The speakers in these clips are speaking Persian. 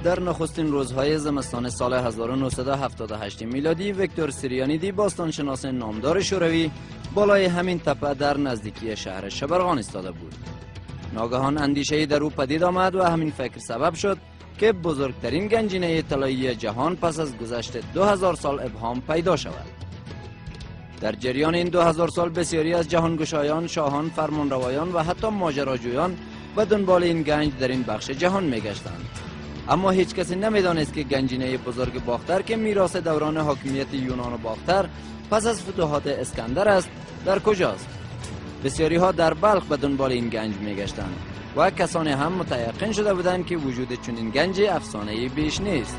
در نخستین روزهای زمستان سال 1978 میلادی ویکتور سریانیدی باستانشناس نامدار شوروی بالای همین تپه در نزدیکی شهر شبرغان ایستاده بود. ناگهان اندیشه‌ای در او پدید آمد و همین فکر سبب شد که بزرگترین گنجینه طلایی جهان پس از گذشت 2000 سال ابهام پیدا شود. در جریان این 2000 سال بسیاری از جهانگشایان، شاهان، فرمانروایان و حتی ماجراجویان به دنبال این گنج در این بخش جهان می‌گشتند. اما هیچ کسی نمی‌دانست که گنجینه بزرگ باختر که میراث دوران حاکمیت یونان و باختر پس از فتوحات اسکندر است در کجاست. بسیاری ها در بلخ به دنبال این گنج می‌گشتند و کسانی هم متیقن شده بودند که وجود چنین گنج افسانه‌ای بیش نیست.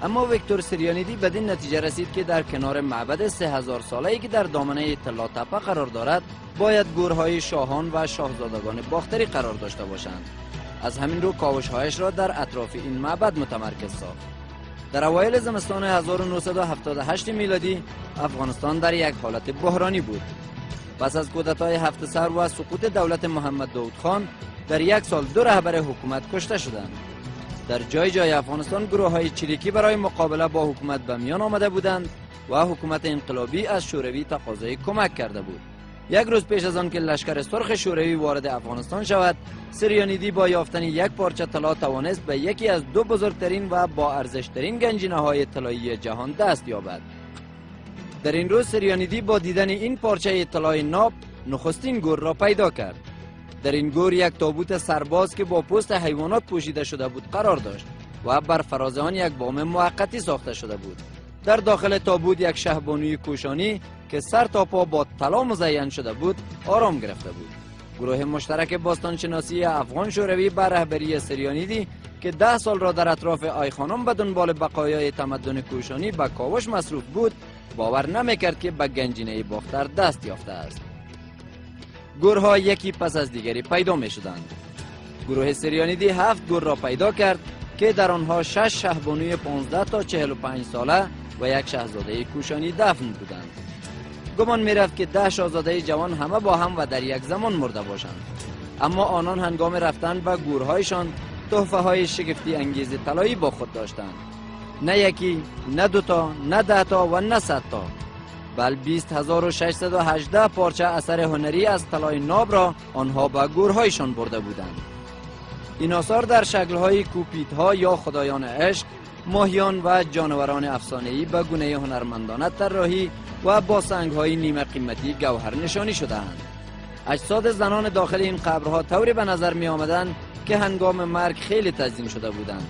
اما ویکتور سریانیدی بدین نتیجه رسید که در کنار معبد 3000 ساله‌ای که در دامنه طلا تپه قرار دارد باید گورهای شاهان و شاهزادگان باختری قرار داشته باشند. از همین رو کاوش‌هایش را در اطراف این معبد متمرکز ساخت. در اوایل زمستان 1978 میلادی افغانستان در یک حالت بحرانی بود. پس از کودتای 7 سر و سقوط دولت محمد داود خان در یک سال 2 رهبر حکومت کشته شدند. در جای جای افغانستان گروه‌های چریکی برای مقابله با حکومت به میان آمده بودند و حکومت انقلابی از شوروی تقاضای کمک کرده بود. یک روز پیش از آن که لشکر سرخ شوروی وارد افغانستان شود، سریانیدی با یافتن یک پارچه طلا توانست به یکی از 2 بزرگترین و با ارزشترین گنجینه‌های طلایی جهان دست یابد. در این روز سریانیدی با دیدن این پارچه طلای ناب نخستین گور را پیدا کرد. در این گور یک تابوت سرباز که با پوست حیوانات پوشیده شده بود قرار داشت و بر فراز آن یک بام موقتی ساخته شده بود. در داخل تابوت یک شهبانوی کوشانی که سر تا پا با طلا مزین شده بود آرام گرفته بود. گروه مشترک باستانشناسی افغان شوروی بر رهبری سریانیدی که 10 سال را در اطراف آیخانم به دنبال بقایای تمدن کوشانی به کاوش مصروف بود، باور نمیکرد که به گنجینه باختر دست یافته است. گورها یکی پس از دیگری پیدا می شدند. گروه سریانیدی 7 گور را پیدا کرد که در آنها 6 شهبانوی 15 تا 45 ساله و یک شاهزاده کوشانی دفن بودند. گمان می رفت که 10 شاهزاده جوان همه با هم و در یک زمان مرده باشند. اما آنان هنگام رفتن به گورهایشان تحفه های شگفتی انگیز طلایی با خود داشتند. نه یکی، نه 2 تا، نه 10 تا و نه 100 تا، بل 20618 پارچه اثر هنری از طلای ناب را آنها به گورهایشان برده بودند. این آثار در شکل‌های کوپیدها یا خدایان عشق، ماهیان و جانوران افسانه‌ای به گونه هنرمندانه طراحی و با سنگ‌های نیمه قیمتی گوهر نشانی شده‌اند. اجساد زنان داخل این قبرها طوری به نظر می آمدند که هنگام مرگ خیلی تزیین شده بودند.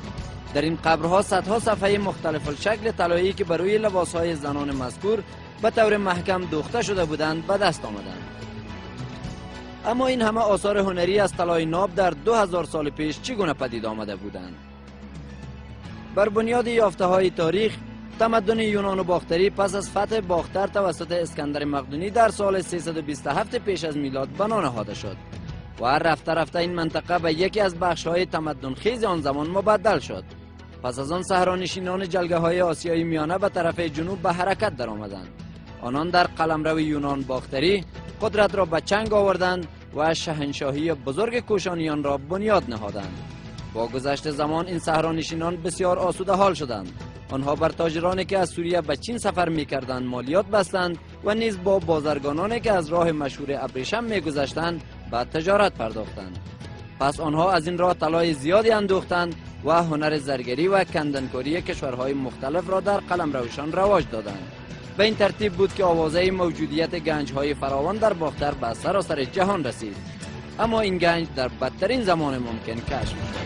در این قبرها صدها صفحه مختلف الشکل طلایی که بر روی لباس‌های زنان مذکور به طور محکم دوخته شده بودند به دست آمدند. اما این همه آثار هنری از طلای ناب در 2000 سال پیش چگونه پدید آمده بودند؟ بر بنیاد یافته‌های تاریخ، تمدن یونان و باختری پس از فتح باختر توسط اسکندر مقدونی در سال 327 پیش از میلاد بنا نهاده شد و رفته رفته این منطقه به یکی از بخش‌های تمدن خیز آن زمان مبدل شد. پس از آن صحرانشینان جلگه‌های آسیای میانه به طرف جنوب به حرکت درآمدند. آنان در قلمرو یونان باختری قدرت را به چنگ آوردند و شاهنشاهی بزرگ کوشانیان را بنیاد نهادند. با گذشت زمان این صحرانشینان بسیار آسوده حال شدند. آنها بر تاجرانی که از سوریه به چین سفر می‌کردند مالیات بستند و نیز با بازرگانانی که از راه مشهور ابریشم می‌گذشتند به تجارت پرداختند. پس آنها از این راه طلای زیادی اندوختند و هنر زرگری و کندنکاری کشورهای مختلف را در قلمروشان رواج دادند. به این ترتیب بود که آوازه موجودیت گنج‌های فراوان در باختر به سراسر جهان رسید. اما این گنج در بدترین زمان ممکن کشف شد.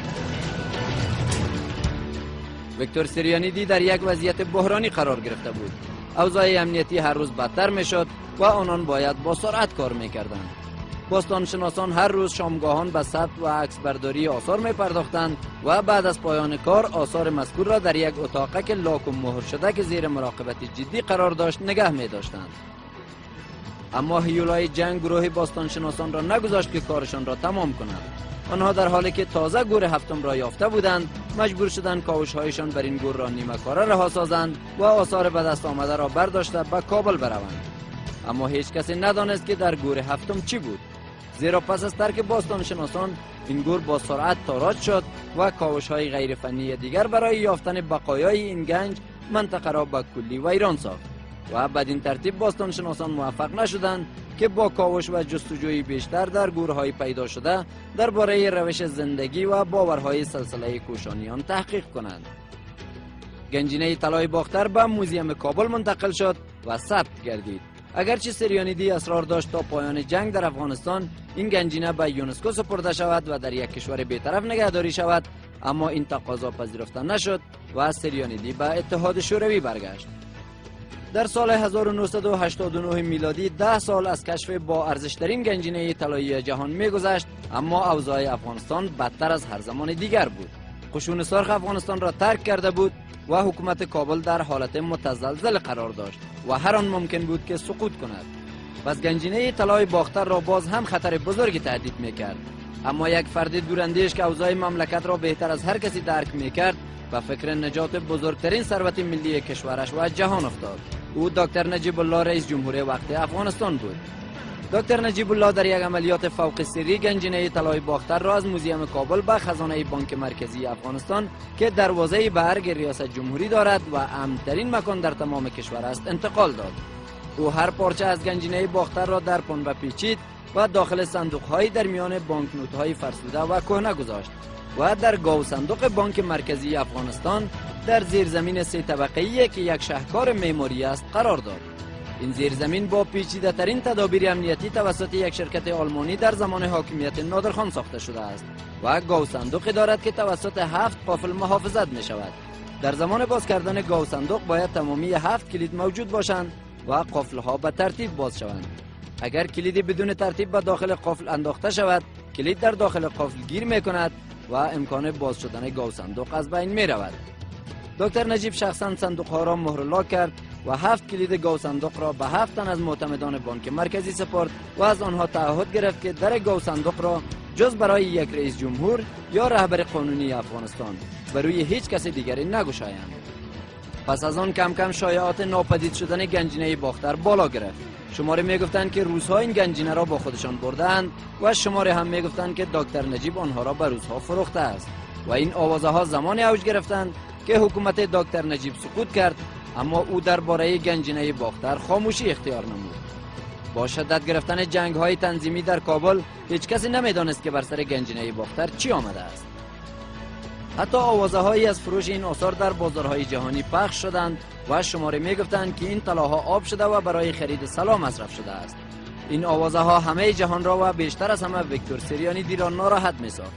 ویکتور سریانیدی در یک وضعیت بحرانی قرار گرفته بود. اوضاع امنیتی هر روز بدتر میشد و آنان باید با سرعت کار میکردند. باستانشناسان هر روز شامگاهان به ثبت و عکسبرداری آثار می پرداختند و بعد از پایان کار آثار مذکور را در یک اتاق که لاک و مهر شده که زیر مراقبت جدی قرار داشت نگه می داشتند. اما هیولای جنگ گروه باستانشناسان را نگذاشت که کارشان را تمام کنند. آنها در حالی که تازه گور هفتم را یافته بودند مجبور شدند کاوش‌هایشان بر این گور را نیمه کاره رها سازند و آثار به دست آمده را برداشته به کابل بروند. اما هیچ کسی ندانست که در گور هفتم چی بود. زیرا پس از ترک باستانشناسان این گور با سرعت تاراج شد و کاوش‌های غیر فنی دیگر برای یافتن بقایای این گنج منطقه را به کلی ویران ساخت و بدین ترتیب باستانشناسان موفق نشدند که با کاوش و جستجوی بیشتر در گورهای پیدا شده درباره روش زندگی و باورهای سلسله کوشانیان تحقیق کنند. گنجینه طلای باختر به موزیم کابل منتقل شد و ثبت گردید. اگرچه سریانیدی اصرار داشت تا پایان جنگ در افغانستان این گنجینه به یونسکو سپرده شود و در یک کشور بی‌طرف نگهداری شود، اما این تقاضا پذیرفته نشد و سریانیدی به اتحاد شوروی برگشت. در سال 1989 میلادی 10 سال از کشف با ارزشترین گنجینه طلایی جهان می‌گذشت، اما اوضاع افغانستان بدتر از هر زمان دیگر بود. قشون سرخ افغانستان را ترک کرده بود و حکومت کابل در حالت متزلزل قرار داشت و هر آن ممکن بود که سقوط کند. پس گنجینه طلای باختر را باز هم خطر بزرگی تهدید می‌کرد، اما یک فرد دوراندیش که اوضاع مملکت را بهتر از هر کسی درک می‌کرد و فکر نجات بزرگترین ثروت ملی کشورش و جهان افتاد. او دکتر نجیب الله رئیس جمهور وقت افغانستان بود. دکتر نجیب الله در یک عملیات فوق سری گنجینه طلای باختر را از موزیم کابل به خزانه بانک مرکزی افغانستان که دروازه به ارگ ریاست جمهوری دارد و امن‌ترین مکان در تمام کشور است انتقال داد. او هر پارچه از گنجینه باختر را در پنبه پیچید و داخل صندوق‌های در میان بانکنوت‌های فرسوده و کهنه گذاشت و در گاو صندوق بانک مرکزی افغانستان در زیرزمین 3 طبقه‌ای که یک شاهکار معماری است قرار داد. این زیرزمین با پیچیده ترین تدابیر امنیتی توسط یک شرکت آلمانی در زمان حاکمیت نادرخان ساخته شده است و گاو صندوقی دارد که توسط 7 قفل محافظت می شود. در زمان باز کردن گاو صندوق باید تمامی 7 کلید موجود باشند و قفل‌ها به ترتیب باز شوند. اگر کلیدی بدون ترتیب به داخل قفل انداخته شود، کلید در داخل قفل گیر می کند و امکان باز شدن گاو صندوق از بین می رود. دکتر نجیب شخصا صندوق‌ها را مهر لاک کرد و 7 کلید گاو صندوق را به 7 تن از معتمدان بانک مرکزی سپرد و از آنها تعهد گرفت که در گاو صندوق را جز برای یک رئیس جمهور یا رهبر قانونی افغانستان بر روی هیچ کس دیگری نگشایند. پس از آن کم کم شایعات ناپدید شدن گنجینه باختر بالا گرفت. شماره میگفتند که روس‌ها این گنجینه را با خودشان بردند و شماره هم میگفتند که دکتر نجیب آنها را به روس‌ها فروخته است و این آوازها زمانی اوج گرفتند که حکومت دکتر نجیب سقوط کرد، اما او درباره گنجینه باختر خاموشی اختیار نمود. با شدت گرفتن جنگ‌های تنظیمی در کابل هیچ کسی نمیدانست که بر سر گنجینه باختر چی آمده است. حتی آوازه‌هایی از فروش این آثار در بازارهای جهانی پخش شدند و شماره میگفتند که این طلاها آب شده و برای خرید سلاح مصرف شده است. این آوازه‌ها همه جهان را و بیشتر از همه ویکتور سریانیدی را ناراحت می‌ساخت.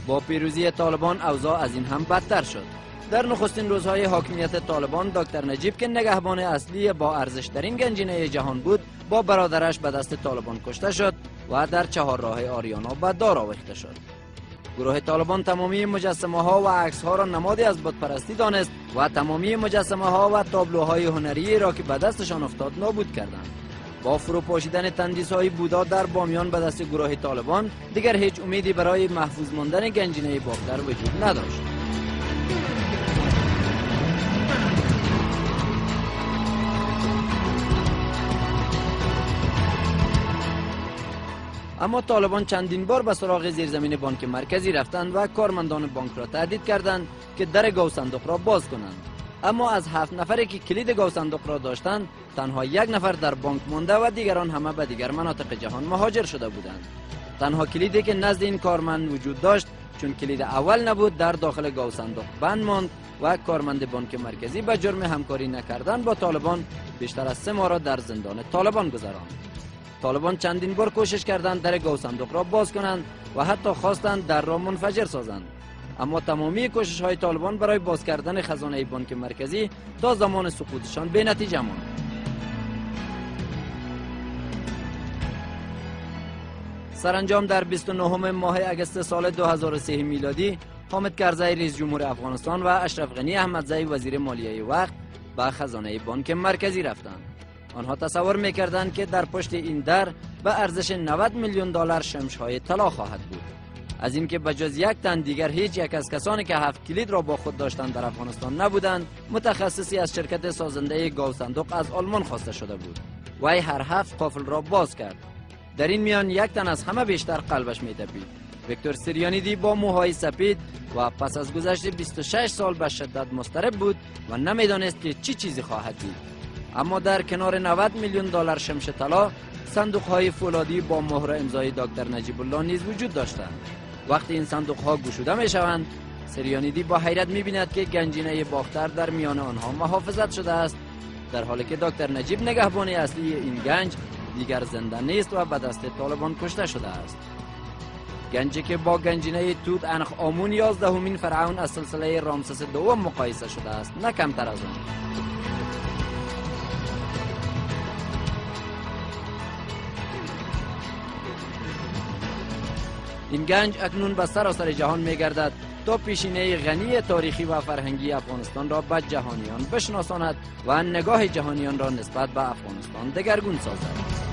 با پیروزی طالبان اوضاع از این هم بدتر شد. در نخستین روزهای حاکمیت طالبان دکتر نجیب که نگهبان اصلی با ارزشترین گنجینه جهان بود با برادرش به دست طالبان کشته شد و در چهارراه آریانا به دار آویخته شد. گروه طالبان تمامی مجسمه ها و عکس ها را نمادی از بتپرستی دانست و تمامی مجسمه ها و تابلوهای هنری را که به دستشان افتاد نابود کردند. با فروپاشیدن تندیس های بودا در بامیان به دست گروه طالبان دیگر هیچ امیدی برای محفوظ ماندن گنجینه باختر وجود نداشت. اما طالبان چندین بار به سراغ زیرزمین بانک مرکزی رفتند و کارمندان بانک را تهدید کردند که در گاو صندوق را باز کنند. اما از 7 نفری که کلید گاو صندوق را داشتند تنها 1 نفر در بانک مانده و دیگران همه به دیگر مناطق جهان مهاجر شده بودند. تنها کلیدی که نزد این کارمند وجود داشت چون کلید اول نبود در داخل گاو صندوق بند ماند و کارمند بانک مرکزی به جرم همکاری نکردن با طالبان بیشتر از 3 ماه را در زندان طالبان گذراند. طالبان چندین بار کوشش کردند در گاو صندوق را باز کنند و حتی خواستند در را منفجر سازند، اما تمامی کوشش های طالبان برای باز کردن خزانه بانک مرکزی تا زمان سقوطشان به نتیجه ماند. سرانجام در 29 ماه اگست سال 2003 میلادی حامد کرزی رئیس جمهور افغانستان و اشرف غنی احمدزی وزیر مالیه وقت به خزانه بانک مرکزی رفتند. آنها تصور می‌کردند که در پشت این در به ارزش 90 میلیون دلار شمش‌های طلا خواهد بود. از اینکه بجز 1 تن دیگر هیچ یک از کسانی که 7 کلید را با خود داشتند در افغانستان نبودند، متخصصی از شرکت سازنده گاو صندوق از آلمان خواسته شده بود. وی هر هفت قفل را باز کرد. در این میان یک تن از همه بیشتر قلبش می‌تپید. ویکتور سریانیدی با موهای سپید و پس از گذشت 26 سال به شدت مضطرب بود و نمیدانست که چی چیزی خواهد دید. اما در کنار 90 میلیون دلار شمش طلا، صندوق‌های فولادی با مهر امضای دکتر نجیب الله نیز وجود داشتند. وقتی این صندوق‌ها گشوده می‌شوند، سریانیدی با حیرت می‌بیند که گنجینه باختر در میان آنها محافظت شده است، در حالی که دکتر نجیب نگهبان اصلی این گنج دیگر زنده نیست و به دست طالبان کشته شده است. گنجی که با گنجینه توت عنخ آمون 11مین فرعون از سلسله رامسس دوم مقایسه شده است، نه کمتر از آن. این گنج اکنون به سراسر جهان می‌گردد تا پیشینه غنی تاریخی و فرهنگی افغانستان را به جهانیان بشناساند و نگاه جهانیان را نسبت به افغانستان دگرگون سازد.